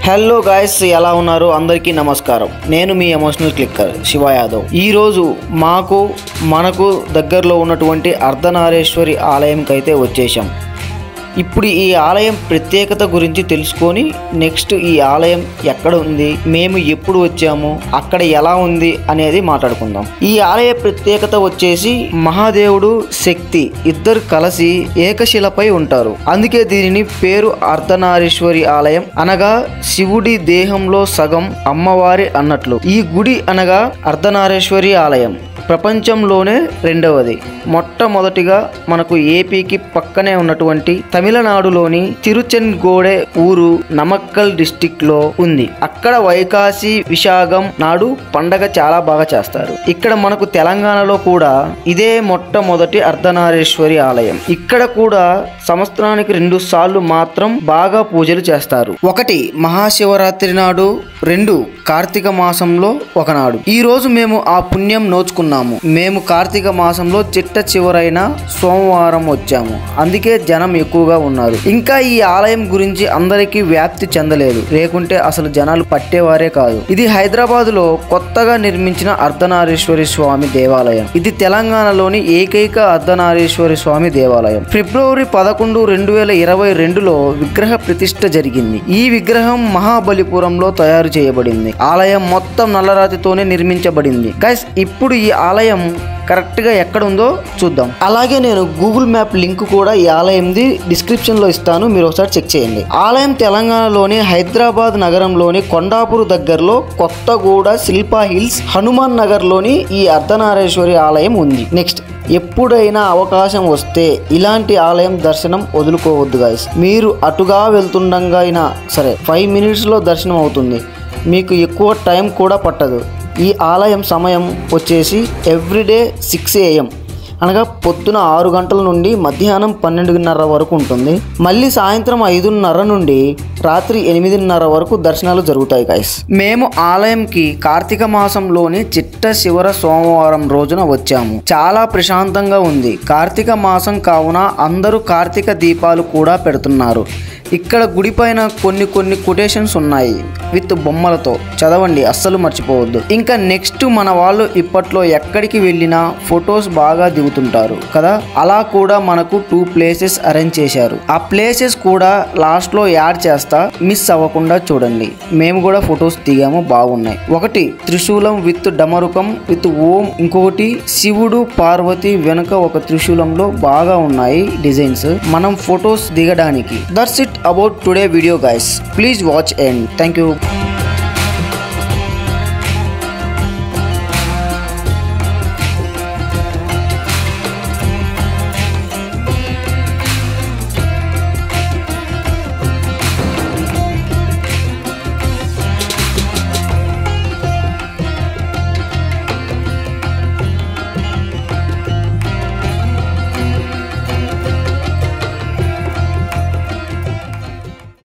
Hello guys, ఎలా ఉన్నారు? అందరికీ నమస్కారం. నేను మీ ఎమోషనల్ క్లిక్కర్ శివ యాదవ్. ఈరోజు మనకు దగ్గరలో ఉన్నటువంటి అర్ధనారీశ్వరి ఆలయంకైతే వచ్చేసాం. ఇప్పుడు ఈ ఆలయం ప్రత్యేకత గురించి తెలుసుకొని నెక్స్ట్ ఈ ఆలయం ఎక్కడ ఉంది, మేము ఎప్పుడు వచ్చాము, అక్కడ ఎలా ఉంది అనేది మాట్లాడుకుందాం. ఈ ఆలయ ప్రత్యేకత వచ్చేసి మహాదేవుడు శక్తి ఇద్దరు కలిసి ఏకశిలపై ఉంటారు. అందుకే దీనిని పేరు అర్ధనారీశ్వరి ఆలయం, అనగా శివుడి దేహంలో సగం అమ్మవారి అన్నట్లు. ఈ గుడి అనగా అర్ధనారీశ్వరి ఆలయం ప్రపంచంలోనే రెండవది. మొట్టమొదటిగా మనకు ఏపీకి పక్కనే ఉన్నటువంటి తమిళనాడులోని తిరుచెన్గోడే ఊరు నమక్కల్ డిస్టిక్ లో ఉంది. అక్కడ వైకాసి విశాఖం నాడు పండగ చాలా బాగా చేస్తారు. ఇక్కడ మనకు తెలంగాణలో కూడా ఇదే మొట్టమొదటి అర్ధనారీశ్వరి ఆలయం. ఇక్కడ కూడా సంవత్సరానికి 2 సార్లు మాత్రం బాగా పూజలు చేస్తారు. 1 మహాశివరాత్రి నాడు, 2 కార్తీక మాసంలో ఒకనాడు. ఈ రోజు మేము ఆ పుణ్యం నోచుకున్నాము. మేము కార్తీక మాసంలో చిట్ట చివరైన సోమవారం వచ్చాము. అందుకే జనం ఎక్కువగా ఉన్నారు. ఇంకా ఈ ఆలయం గురించి అందరికీ వ్యాప్తి చెందలేదు, లేకుంటే అసలు జనాలు పట్టేవారే కాదు. ఇది హైదరాబాద్ లో కొత్తగా నిర్మించిన అర్ధనారీశ్వరి స్వామి దేవాలయం. ఇది తెలంగాణలోని ఏకైక అర్ధనారీశ్వరి స్వామి దేవాలయం. ఫిబ్రవరి 11, 2022లో విగ్రహ ప్రతిష్ఠ జరిగింది. ఈ విగ్రహం మహాబలిపురంలో తయారు చేయబడింది. ఆలయం మొత్తం నల్లరాతితోనే నిర్మించబడింది. గైస్, ఇప్పుడు ఈ ఆలయం కరెక్ట్ గా ఎక్కడ ఉందో చూద్దాం. అలాగే నేను గూగుల్ మ్యాప్ లింక్ కూడా ఈ ఆలయంది డిస్క్రిప్షన్ లో ఇస్తాను, మీరు ఒకసారి చెక్ చేయండి. ఆలయం తెలంగాణలోని హైదరాబాద్ నగరంలోని కొండాపూర్ దగ్గరలో కొత్తగూడ శిల్పా హిల్స్ హనుమాన్ నగర్ లోని ఈ అర్ధనారీశ్వరి ఆలయం ఉంది. నెక్స్ట్, ఎప్పుడైనా అవకాశం వస్తే ఇలాంటి ఆలయం దర్శనం వదులుకోవద్దు గాయస్. మీరు అటుగా వెళ్తుండగా అయినా సరే 5 minutes లో దర్శనం అవుతుంది. మీకు ఎక్కువ టైం కూడా పట్టదు. ఈ ఆలయం సమయం వచ్చేసి ఎవ్రీడే 6 AM, అనగా పొద్దున 6 గంటల నుండి మధ్యాహ్నం 12:30 వరకు ఉంటుంది. మళ్ళీ సాయంత్రం 5:30 నుండి రాత్రి 8:30 వరకు దర్శనాలు జరుగుతాయి గైస్. మేము ఆలయంకి కార్తీక మాసంలోని చిట్ట చివర సోమవారం రోజున వచ్చాము. చాలా ప్రశాంతంగా ఉంది. కార్తీక మాసం కావున అందరూ కార్తీక దీపాలు కూడా పెడుతున్నారు. ఇక్కడ గుడి పైన కొన్ని కొటేషన్స్ ఉన్నాయి విత్ బొమ్మలతో, చదవండి, అస్సలు మర్చిపోవద్దు. ఇంకా నెక్స్ట్, మన వాళ్ళు ఇప్పట్లో ఎక్కడికి వెళ్ళినా ఫొటోస్ బాగా దిగుతుంటారు కదా, అలా కూడా మనకు 2 places అరేంజ్ చేశారు. ఆ ప్లేసెస్ కూడా లాస్ట్ లో యాడ్ చేస్తా, మిస్ అవ్వకుండా చూడండి. మేము కూడా ఫొటోస్ దిగాము, బాగున్నాయి. 1 త్రిశూలం విత్ డమరుకం విత్ ఓం, ఇంకొకటి శివుడు పార్వతి వెనుక ఒక త్రిశూలంలో బాగా ఉన్నాయి డిజైన్స్ మనం ఫొటోస్ దిగడానికి. That's it about today video guys. Please watch and thank you.